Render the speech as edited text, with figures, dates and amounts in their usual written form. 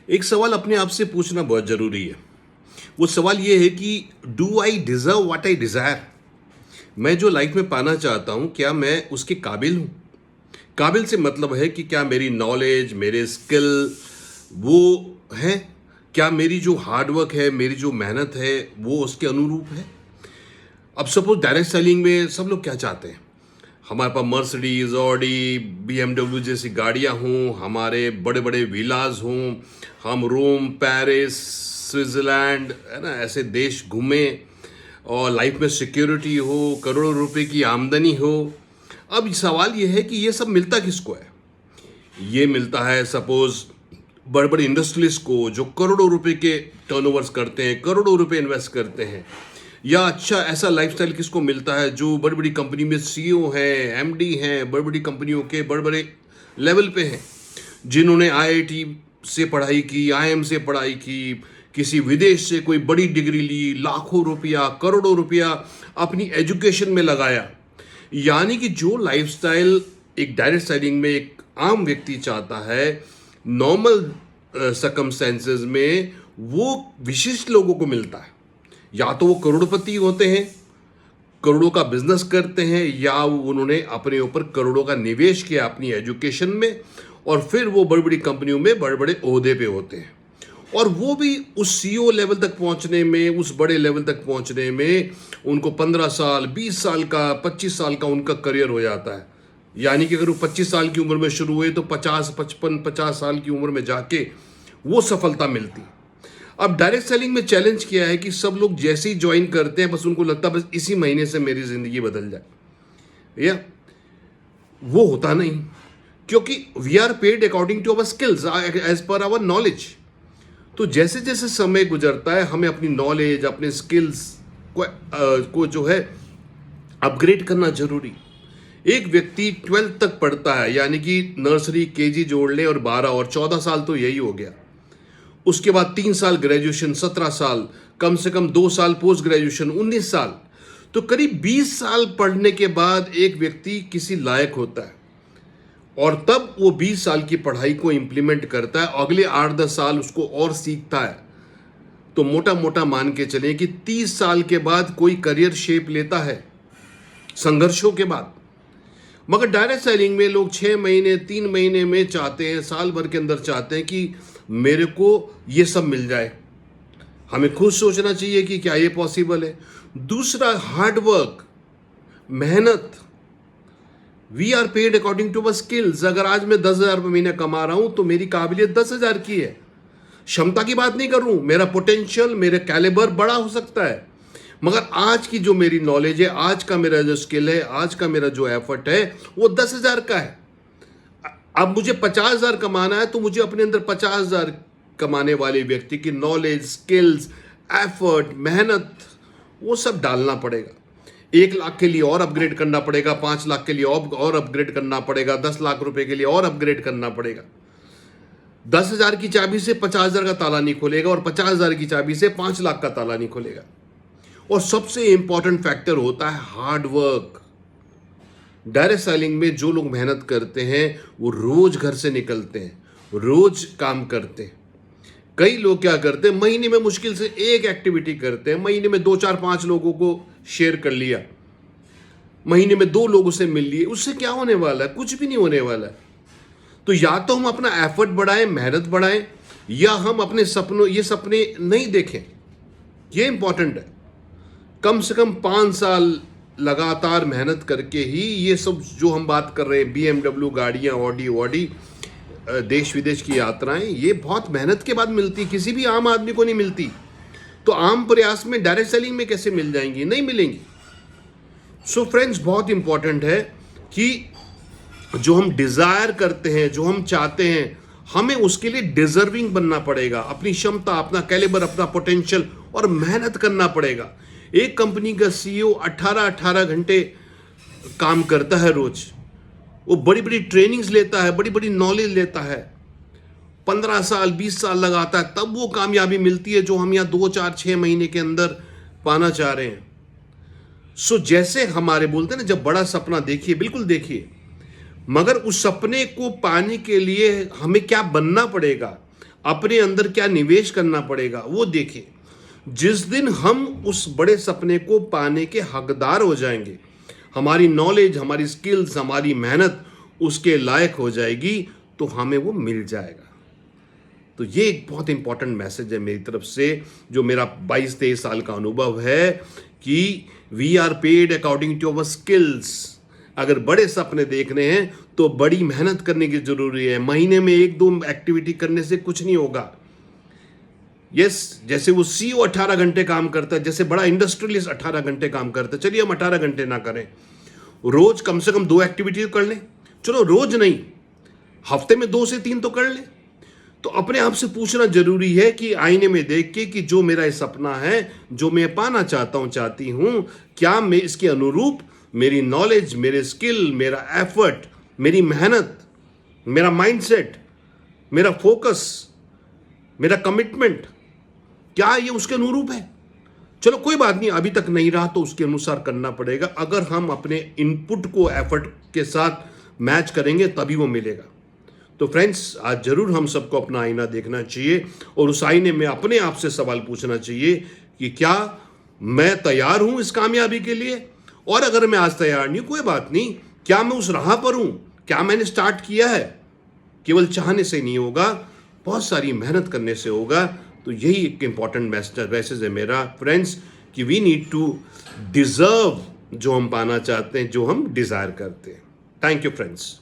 एक सवाल अपने आप से पूछना बहुत ज़रूरी है। वो सवाल ये है कि do I deserve what I desire? मैं जो लाइफ में पाना चाहता हूँ, क्या मैं उसके काबिल हूँ? काबिल से मतलब है कि क्या मेरी नॉलेज, मेरे स्किल वो हैं? क्या मेरी जो हार्ड वर्क है, मेरी जो मेहनत है, वो उसके अनुरूप है? अब सपोज डायरेक्ट सेलिंग में सब लोग क्या चाहते हैं? हमारे पास मर्सिडीज, ऑडी, बीएमडब्ल्यू जैसी गाड़ियां हों, हमारे बड़े बड़े विलाज हों, हम रोम, पेरिस, स्विट्ज़रलैंड, है ना, ऐसे देश घूमें और लाइफ में सिक्योरिटी हो, करोड़ों रुपए की आमदनी हो। अब सवाल ये है कि ये सब मिलता किसको है? ये मिलता है सपोज बड़े बड़े इंडस्ट्रियलिस्ट को, जो करोड़ों रुपए के टर्नओवर्स करते हैं, करोड़ों रुपए इन्वेस्ट करते हैं। या अच्छा ऐसा लाइफस्टाइल किसको मिलता है जो बड़ी बड़ी कंपनी में सीईओ हैं, एमडी हैं, बड़ी बड़ी कंपनियों के बड़े बड़े लेवल पे हैं, जिन्होंने आईआईटी से पढ़ाई की, आईएम से पढ़ाई की, किसी विदेश से कोई बड़ी डिग्री ली, लाखों रुपया, करोड़ों रुपया अपनी एजुकेशन में लगाया। यानी कि जो लाइफस्टाइल एक डायरेक्ट सेलिंग में एक आम व्यक्ति चाहता है, नॉर्मल सर्कमस्टेंसेस में वो विशिष्ट लोगों को मिलता है। या तो वो करोड़पति होते हैं, करोड़ों का बिजनेस करते हैं, या उन्होंने अपने ऊपर करोड़ों का निवेश किया अपनी एजुकेशन में, और फिर वो बड़ी बड़ी कंपनियों में बड़े बड़े ओहदे पे होते हैं। और वो भी उस सीईओ लेवल तक पहुंचने में, उस बड़े लेवल तक पहुंचने में उनको 15 साल, 20 साल का, 25 साल का उनका करियर हो जाता है। यानी कि अगर वो 25 साल की उम्र में शुरू हुए तो 50, 55, 50 साल की उम्र में जाके वो सफलता मिलती। अब डायरेक्ट सेलिंग में चैलेंज किया है कि सब लोग जैसे ही ज्वाइन करते हैं, बस उनको लगता है बस इसी महीने से मेरी जिंदगी बदल जाए। या वो होता नहीं, क्योंकि we are paid according to our skills, as per our knowledge. तो जैसे जैसे समय गुजरता है, हमें अपनी नॉलेज, अपने स्किल्स को जो है अपग्रेड करना जरूरी। एक व्यक्ति 12th तक पढ़ता है, यानी कि नर्सरी, केजी जोड़ ले और 12 और 14 साल तो यही हो गया। उसके बाद 3 साल ग्रेजुएशन, 17 साल, कम से कम 2 साल पोस्ट ग्रेजुएशन, 19 साल। तो करीब 20 साल पढ़ने के बाद एक व्यक्ति किसी लायक होता है, और तब वो 20 साल की पढ़ाई को इंप्लीमेंट करता है, अगले 8-10 साल उसको और सीखता है। तो मोटा मोटा मान के चलें कि 30 साल के बाद कोई करियर शेप लेता है, संघर्षों के बाद। मगर डायरेक्ट सेलिंग में लोग 6 महीने, 3 महीने में चाहते हैं, साल भर के अंदर चाहते हैं कि मेरे को ये सब मिल जाए। हमें खुद सोचना चाहिए कि क्या ये पॉसिबल है। दूसरा, हार्ड वर्क, मेहनत। We are paid according to our skills. अगर आज मैं 10,000 रुपये महीने कमा रहा हूं तो मेरी काबिलियत 10,000 की है। क्षमता की बात नहीं कर रहा हूं, मेरा पोटेंशियल, मेरा कैलिबर बड़ा हो सकता है, मगर आज की जो मेरी नॉलेज है, आज का मेरा जो स्किल है, आज का मेरा जो एफर्ट है, वो 10,000 का है। अब मुझे 50,000 कमाना है, तो मुझे अपने अंदर 50,000 कमाने वाले व्यक्ति की नॉलेज, स्किल्स, एफर्ट, मेहनत, वो सब डालना पड़ेगा। 1 लाख के लिए और अपग्रेड करना पड़ेगा, 5 लाख के लिए और अपग्रेड करना पड़ेगा, 10 लाख रुपए के लिए और अपग्रेड करना पड़ेगा। 10,000 की चाबी से 50,000 का ताला नहीं खोलेगा, और 50,000 की चाबी से 5 लाख का ताला नहीं खोलेगा। और सबसे इंपॉर्टेंट फैक्टर होता है हार्ड वर्क। डायरेक्ट सेलिंग में जो लोग मेहनत करते हैं वो रोज घर से निकलते हैं, रोज काम करते हैं। कई लोग क्या करते हैं, महीने में मुश्किल से एक एक्टिविटी करते हैं, महीने में 2, 4, 5 लोगों को शेयर कर लिया, महीने में 2 लोगों से मिल लिए। उससे क्या होने वाला है? कुछ भी नहीं होने वाला है। तो या तो हम अपना एफर्ट बढ़ाएं, मेहनत बढ़ाएं, या हम अपने ये सपने नहीं देखें। ये इंपॉर्टेंट है। कम से कम 5 साल लगातार मेहनत करके ही ये सब जो हम बात कर रहे हैं, बीएमडब्ल्यू गाड़ियाँ, ऑडी, देश विदेश की यात्राएं, ये बहुत मेहनत के बाद मिलती, किसी भी आम आदमी को नहीं मिलती। तो आम प्रयास में डायरेक्ट सेलिंग में कैसे मिल जाएंगी? नहीं मिलेंगी। सो फ्रेंड्स, बहुत इंपॉर्टेंट है कि जो हम डिजायर करते हैं, जो हम चाहते हैं, हमें उसके लिए डिजर्विंग बनना पड़ेगा। अपनी क्षमता, अपना कैलिबर, अपना पोटेंशियल, और मेहनत करना पड़ेगा। एक कंपनी का सीईओ 18 घंटे काम करता है रोज। वो बड़ी बड़ी ट्रेनिंग्स लेता है, बड़ी बड़ी नॉलेज लेता है, 15 साल, 20 साल लगाता है, तब वो कामयाबी मिलती है जो हम यहाँ 2, 4, 6 महीने के अंदर पाना चाह रहे हैं। सो जैसे हमारे बोलते हैं ना, जब बड़ा सपना देखिए, बिल्कुल देखिए, मगर उस सपने को पाने के लिए हमें क्या बनना पड़ेगा, अपने अंदर क्या निवेश करना पड़ेगा वो देखें। जिस दिन हम उस बड़े सपने को पाने के हकदार हो जाएंगे, हमारी नॉलेज, हमारी स्किल्स, हमारी मेहनत उसके लायक हो जाएगी, तो हमें वो मिल जाएगा। तो ये एक बहुत इंपॉर्टेंट मैसेज है मेरी तरफ से, जो मेरा 22-23 साल का अनुभव है कि we are paid according to our skills. अगर बड़े सपने देखने हैं तो बड़ी मेहनत करने की जरूरी है। महीने में 1-2 एक्टिविटी करने से कुछ नहीं होगा। जैसे वो सीईओ 18 घंटे काम करता है, जैसे बड़ा इंडस्ट्रियलिस्ट 18 घंटे काम करता है, चलिए हम 18 घंटे ना करें, रोज कम से कम 2 एक्टिविटी कर लें। चलो रोज नहीं, हफ्ते में 2 से 3 तो कर लें। तो अपने आप से पूछना जरूरी है कि आईने में देख के कि जो मेरा ये सपना है, जो मैं पाना चाहता हूं, चाहती हूं, क्या मैं इसके अनुरूप मेरी नॉलेज, मेरे स्किल, मेरा एफर्ट, मेरी मेहनत, मेरा माइंडसेट, मेरा फोकस, मेरा कमिटमेंट, क्या ये उसके अनुरूप है? चलो कोई बात नहीं, अभी तक नहीं रहा तो उसके अनुसार करना पड़ेगा। अगर हम अपने इनपुट को एफर्ट के साथ मैच करेंगे तभी वो मिलेगा। तो फ्रेंड्स, आज जरूर हम सबको अपना आईना देखना चाहिए और उस आईने में अपने आप से सवाल पूछना चाहिए कि क्या मैं तैयार हूं इस कामयाबी के लिए? और अगर मैं आज तैयार नहीं, कोई बात नहीं, क्या मैं उस राह पर हूं? क्या मैंने स्टार्ट किया है? केवल चाहने से नहीं होगा, बहुत सारी मेहनत करने से होगा। तो यही एक इंपॉर्टेंट मैसेज है मेरा फ्रेंड्स, कि वी नीड टू डिजर्व जो हम पाना चाहते हैं, जो हम डिजायर करते हैं। Thank you friends.